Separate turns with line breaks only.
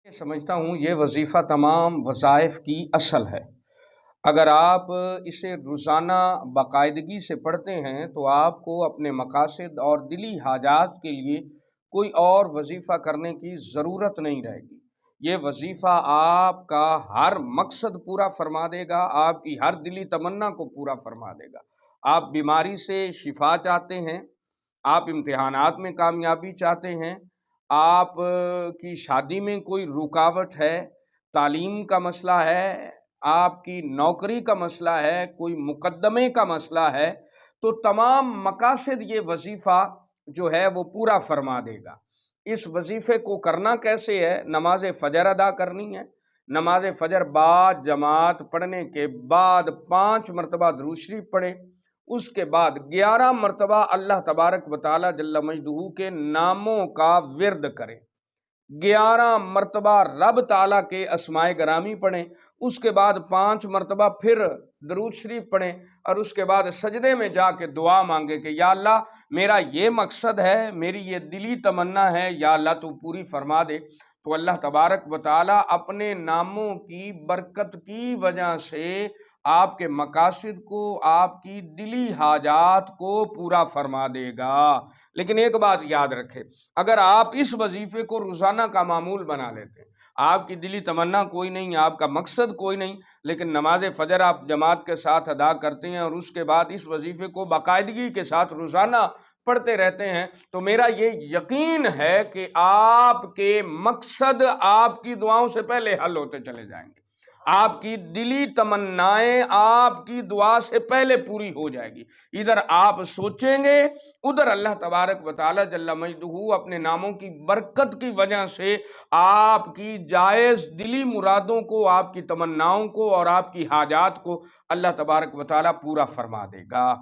समझता हूँ ये वजीफ़ा तमाम वज़ाइफ की असल है। अगर आप इसे रोज़ाना बाकायदगी से पढ़ते हैं तो आपको अपने मकासद और दिली हाजात के लिए कोई और वजीफ़ा करने की ज़रूरत नहीं रहेगी। ये वजीफ़ा आपका हर मकसद पूरा फरमा देगा, आपकी हर दिली तमन्ना को पूरा फरमा देगा। आप बीमारी से शिफा चाहते हैं, आप इम्तिहानात में कामयाबी चाहते हैं, आप की शादी में कोई रुकावट है, तालीम का मसला है, आपकी नौकरी का मसला है, कोई मुकद्दमे का मसला है, तो तमाम मकासद ये वजीफ़ा जो है वो पूरा फरमा देगा। इस वजीफ़े को करना कैसे है? नमाज फ़जर अदा करनी है। नमाज फ़जर बाद जमात पढ़ने के बाद 5 मरतबा दुरूद शरीफ पढ़े, उसके बाद 11 मरतबा अल्लाह तबारक व तआला जल्ल मजदूहू के नामों का विर्द करें, 11 मरतबा रब ताला के अस्माए गरामी पढ़ें, उसके बाद 5 मरतबा फिर दरूद शरीफ पढ़ें और उसके बाद सजदे में जाके दुआ मांगे कि या अल्लाह मेरा ये मकसद है, मेरी ये दिली तमन्ना है, या अल्लाह तू पूरी फरमा दे। तो अल्लाह तबारक व तआला अपने नामों की बरकत की वजह से आपके मकासद को, आपकी दिली हाजात को पूरा फरमा देगा। लेकिन एक बात याद रखें, अगर आप इस वजीफे को रोजाना का मामूल बना लेते हैं, आपकी दिली तमन्ना कोई नहीं, आपका मकसद कोई नहीं, लेकिन नमाज फजर आप जमात के साथ अदा करते हैं और उसके बाद इस वजीफे को बाकायदगी के साथ रोजाना पढ़ते रहते हैं, तो मेरा ये यकीन है कि आपके मकसद आपकी दुआओं से पहले हल होते चले जाएंगे। आपकी दिली तमन्नाएं आपकी दुआ से पहले पूरी हो जाएगी। इधर आप सोचेंगे, उधर अल्लाह तबारक व तआला जल्ल मजदूहू अपने नामों की बरकत की वजह से आपकी जायज़ दिली मुरादों को, आपकी तमन्नाओं को और आपकी हाजात को अल्लाह तबारक व तआला पूरा फरमा देगा।